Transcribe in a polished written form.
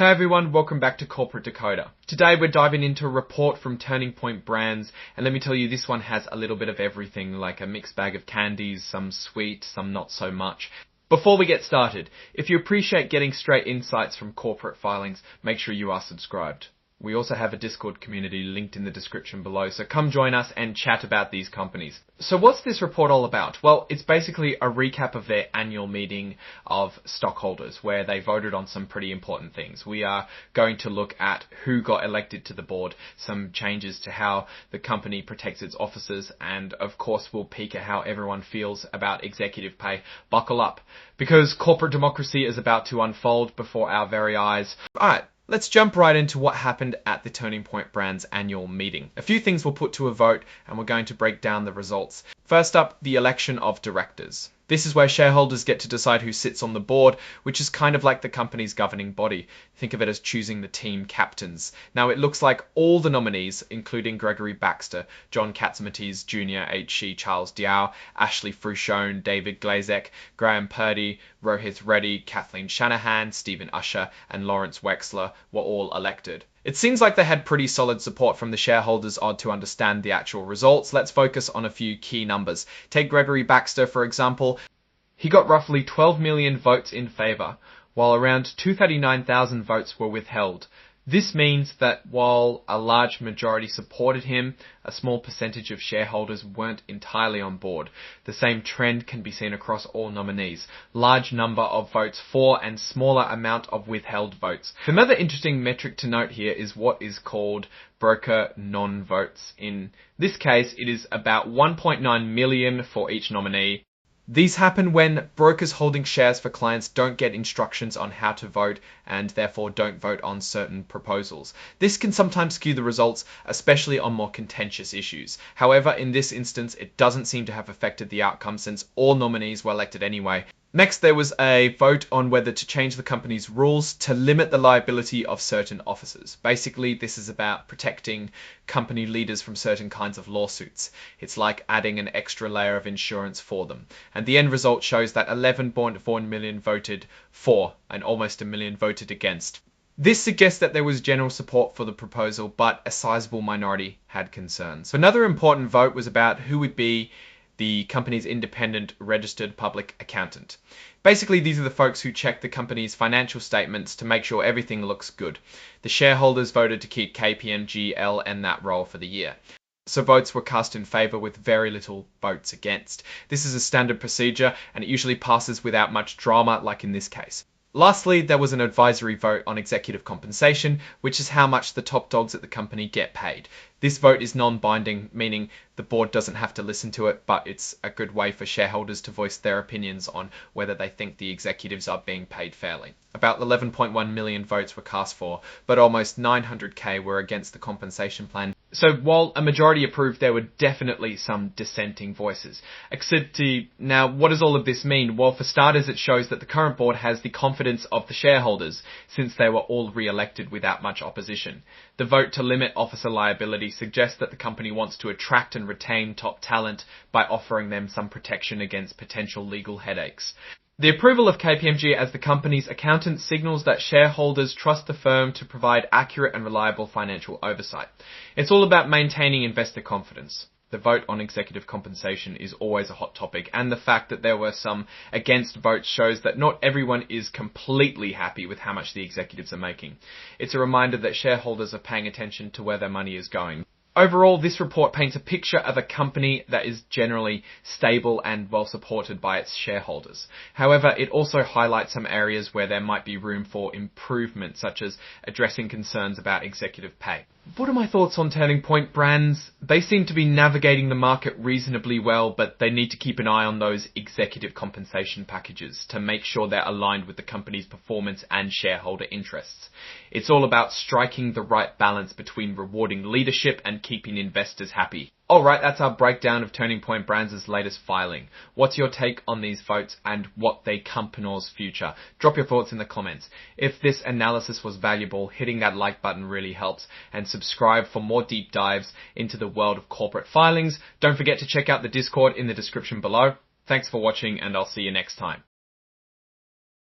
Hey everyone, welcome back to Corporate Decoder. Today we're diving into a report from Turning Point Brands, and let me tell you, this one has a little bit of everything, like a mixed bag of candies, some sweet, some not so much. Before we get started, if you appreciate getting straight insights from corporate filings, make sure you are subscribed. We also have a Discord community linked in the description below, so come join us and chat about these companies. So what's this report all about? Well, it's basically a recap of their annual meeting of stockholders, where they voted on some pretty important things. We are going to look at who got elected to the board, some changes to how the company protects its officers, and of course we'll peek at how everyone feels about executive pay. Buckle up, because corporate democracy is about to unfold before our very eyes. Alright. Let's jump right into what happened at the Turning Point Brands annual meeting. A few things were put to a vote and we're going to break down the results. First up, the election of directors. This is where shareholders get to decide who sits on the board, which is kind of like the company's governing body. Think of it as choosing the team captains. Now it looks like all the nominees, including Gregory Baxter, John Katzimatidis Jr., H.C. Charles Diao, Ashley Fruchon, David Glazek, Graham Purdy, Rohith Reddy, Kathleen Shanahan, Stephen Usher, and Lawrence Wexler were all elected. It seems like they had pretty solid support from the shareholders. Odd to understand the actual results. Let's focus on a few key numbers. Take Gregory Baxter, for example. He got roughly 12 million votes in favour, while around 239,000 votes were withheld. This means that while a large majority supported him, a small percentage of shareholders weren't entirely on board. The same trend can be seen across all nominees. Large number of votes for and smaller amount of withheld votes. Another interesting metric to note here is what is called broker non-votes. In this case, it is about 1.9 million for each nominee. These happen when brokers holding shares for clients don't get instructions on how to vote and therefore don't vote on certain proposals. This can sometimes skew the results, especially on more contentious issues. However, in this instance, it doesn't seem to have affected the outcome since all nominees were elected anyway. Next, there was a vote on whether to change the company's rules to limit the liability of certain officers. Basically, this is about protecting company leaders from certain kinds of lawsuits. It's like adding an extra layer of insurance for them. And the end result shows that 11.4 million voted for and almost a million voted against. This suggests that there was general support for the proposal, but a sizable minority had concerns. Another important vote was about who would be the company's independent registered public accountant. Basically, these are the folks who check the company's financial statements to make sure everything looks good. The shareholders voted to keep KPMG in that role for the year. So votes were cast in favour with very little votes against. This is a standard procedure and it usually passes without much drama, like in this case. Lastly, there was an advisory vote on executive compensation, which is how much the top dogs at the company get paid. This vote is non-binding, meaning the board doesn't have to listen to it, but it's a good way for shareholders to voice their opinions on whether they think the executives are being paid fairly. About 11.1 million votes were cast for, but almost 900k were against the compensation plan. So while a majority approved, there were definitely some dissenting voices. Now, what does all of this mean? Well, for starters, it shows that the current board has the confidence of the shareholders, since they were all re-elected without much opposition. The vote to limit officer liability suggests that the company wants to attract and retain top talent by offering them some protection against potential legal headaches. The approval of KPMG as the company's accountant signals that shareholders trust the firm to provide accurate and reliable financial oversight. It's all about maintaining investor confidence. The vote on executive compensation is always a hot topic, and the fact that there were some against votes shows that not everyone is completely happy with how much the executives are making. It's a reminder that shareholders are paying attention to where their money is going. Overall, this report paints a picture of a company that is generally stable and well supported by its shareholders. However, it also highlights some areas where there might be room for improvement, such as addressing concerns about executive pay. What are my thoughts on Turning Point Brands? They seem to be navigating the market reasonably well, but they need to keep an eye on those executive compensation packages to make sure they're aligned with the company's performance and shareholder interests. It's all about striking the right balance between rewarding leadership and keeping investors happy. Alright, that's our breakdown of Turning Point Brands' latest filing. What's your take on these votes and what they Compnor's future? Drop your thoughts in the comments. If this analysis was valuable, hitting that like button really helps, and subscribe for more deep dives into the world of corporate filings. Don't forget to check out the Discord in the description below. Thanks for watching, and I'll see you next time.